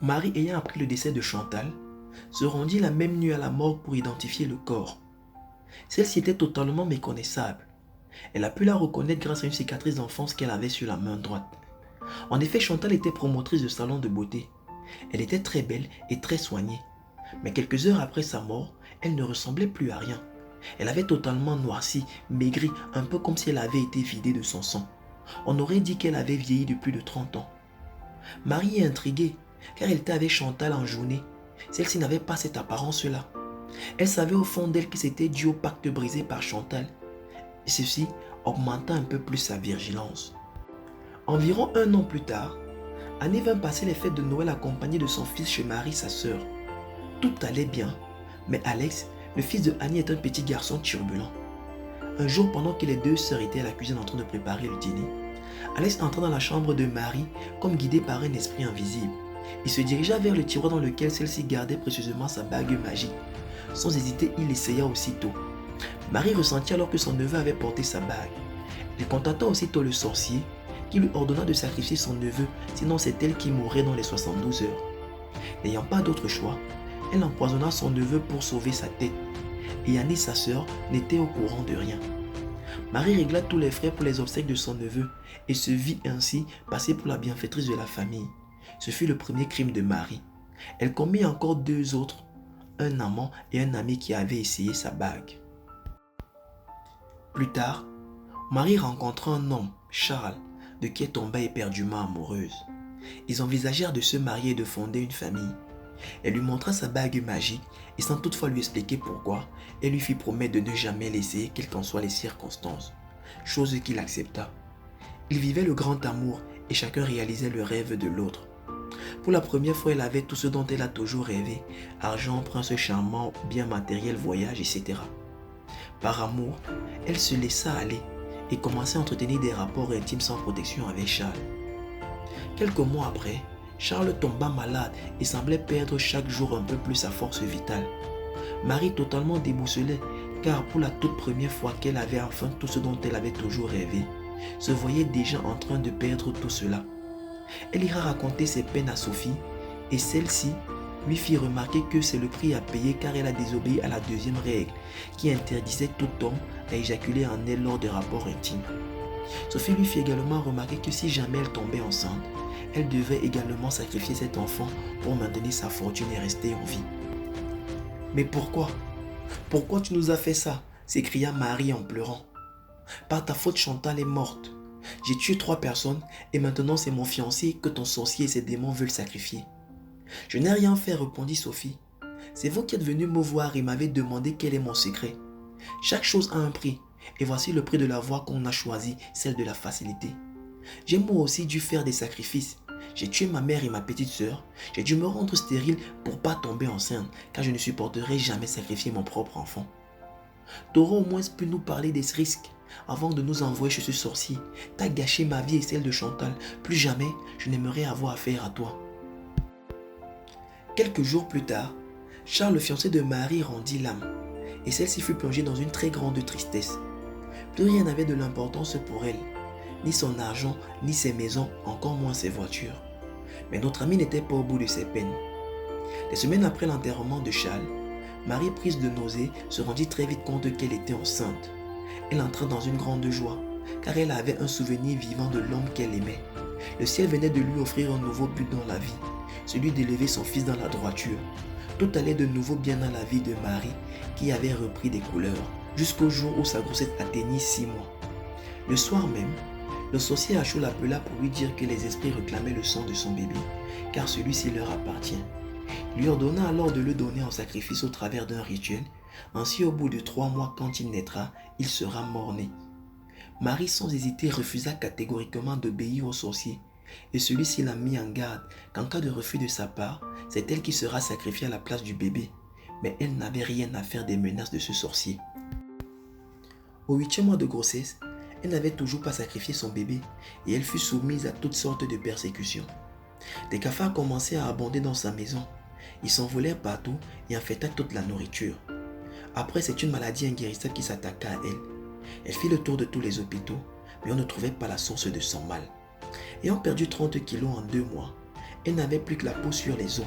Marie, ayant appris le décès de Chantal, se rendit la même nuit à la morgue pour identifier le corps. Celle-ci était totalement méconnaissable. Elle a pu la reconnaître grâce à une cicatrice d'enfance qu'elle avait sur la main droite. En effet, Chantal était promotrice de salon de beauté. Elle était très belle et très soignée. Mais quelques heures après sa mort, elle ne ressemblait plus à rien. Elle avait totalement noirci, maigri, un peu comme si elle avait été vidée de son sang. On aurait dit qu'elle avait vieilli de plus de 30 ans. Marie est intriguée, car elle était avec Chantal en journée. Celle-ci n'avait pas cette apparence-là. Elle savait au fond d'elle que c'était dû au pacte brisé par Chantal. Et ceci augmenta un peu plus sa vigilance. Environ un an plus tard, Annie vint passer les fêtes de Noël accompagnée de son fils chez Marie, sa sœur. Tout allait bien, mais Alex, le fils de Annie, est un petit garçon turbulent. Un jour, pendant que les deux sœurs étaient à la cuisine en train de préparer le dîner, Alex entra dans la chambre de Marie comme guidé par un esprit invisible. Il se dirigea vers le tiroir dans lequel celle-ci gardait précieusement sa bague magique. Sans hésiter, il l'essaya aussitôt. Marie ressentit alors que son neveu avait porté sa bague. Elle contacta aussitôt le sorcier qui lui ordonna de sacrifier son neveu, sinon c'est elle qui mourrait dans les 72 heures. N'ayant pas d'autre choix, elle empoisonna son neveu pour sauver sa tête. Et Annie, sa sœur, n'était au courant de rien. Marie régla tous les frais pour les obsèques de son neveu et se vit ainsi passer pour la bienfaitrice de la famille. Ce fut le premier crime de Marie. Elle commit encore deux autres, un amant et un ami qui avaient essayé sa bague. Plus tard, Marie rencontra un homme, Charles, de qui elle tomba éperdument amoureuse. Ils envisagèrent de se marier et de fonder une famille. Elle lui montra sa bague magique et sans toutefois lui expliquer pourquoi, elle lui fit promettre de ne jamais l'essayer quelles qu'en soient les circonstances, chose qu'il accepta. Ils vivaient le grand amour et chacun réalisait le rêve de l'autre. Pour la première fois, elle avait tout ce dont elle a toujours rêvé, argent, prince charmant, bien matériel, voyage, etc. Par amour, elle se laissa aller et commença à entretenir des rapports intimes sans protection avec Charles. Quelques mois après, Charles tomba malade et semblait perdre chaque jour un peu plus sa force vitale. Marie, totalement déboussolée, car pour la toute première fois qu'elle avait enfin tout ce dont elle avait toujours rêvé, se voyait déjà en train de perdre tout cela. Elle ira raconter ses peines à Sophie et celle-ci lui fit remarquer que c'est le prix à payer car elle a désobéi à la deuxième règle qui interdisait tout homme à éjaculer en elle lors des rapports intimes. Sophie lui fit également remarquer que si jamais elle tombait enceinte, elle devait également sacrifier cet enfant pour maintenir sa fortune et rester en vie. Mais pourquoi? Pourquoi tu nous as fait ça? S'écria Marie en pleurant. Par ta faute, Chantal est morte. J'ai tué 3 personnes et maintenant c'est mon fiancé que ton sorcier et ses démons veulent sacrifier. Je n'ai rien fait, répondit Sophie. C'est vous qui êtes venu me voir et m'avez demandé quel est mon secret. Chaque chose a un prix et voici le prix de la voie qu'on a choisie, celle de la facilité. J'ai moi aussi dû faire des sacrifices. J'ai tué ma mère et ma petite sœur. J'ai dû me rendre stérile pour pas tomber enceinte car je ne supporterai jamais sacrifier mon propre enfant. T'aurais au moins pu nous parler des risques avant de nous envoyer chez ce sorcier. T'as gâché ma vie et celle de Chantal. Plus jamais je n'aimerais avoir affaire à toi. Quelques jours plus tard, Charles, le fiancé de Marie, rendit l'âme et celle-ci fut plongée dans une très grande tristesse. Plus rien n'avait de l'importance pour elle, ni son argent, ni ses maisons, encore moins ses voitures. Mais notre amie n'était pas au bout de ses peines. Des semaines après l'enterrement de Charles, Marie, prise de nausée, se rendit très vite compte qu'elle était enceinte. Elle entra dans une grande joie, car elle avait un souvenir vivant de l'homme qu'elle aimait. Le ciel venait de lui offrir un nouveau but dans la vie, celui d'élever son fils dans la droiture. Tout allait de nouveau bien dans la vie de Marie, qui avait repris des couleurs, jusqu'au jour où sa grossesse atteignit 6 mois. Le soir même, le sorcier Achou l'appela pour lui dire que les esprits réclamaient le sang de son bébé, car celui-ci leur appartient. Il lui ordonna alors de le donner en sacrifice au travers d'un rituel. Ainsi, au bout de 3 mois, quand il naîtra, il sera mort-né. Marie, sans hésiter, refusa catégoriquement d'obéir au sorcier, et celui-ci la mit en garde qu'en cas de refus de sa part, c'est elle qui sera sacrifiée à la place du bébé. Mais elle n'avait rien à faire des menaces de ce sorcier. Au 8e mois de grossesse, elle n'avait toujours pas sacrifié son bébé et elle fut soumise à toutes sortes de persécutions. Des cafards commençaient à abonder dans sa maison. Ils s'envolèrent partout et infectaient toute la nourriture. Après, c'est une maladie inguérissable qui s'attaqua à elle. Elle fit le tour de tous les hôpitaux, mais on ne trouvait pas la source de son mal. Ayant perdu 30 kilos en 2 mois, Elle n'avait plus que la peau sur les os.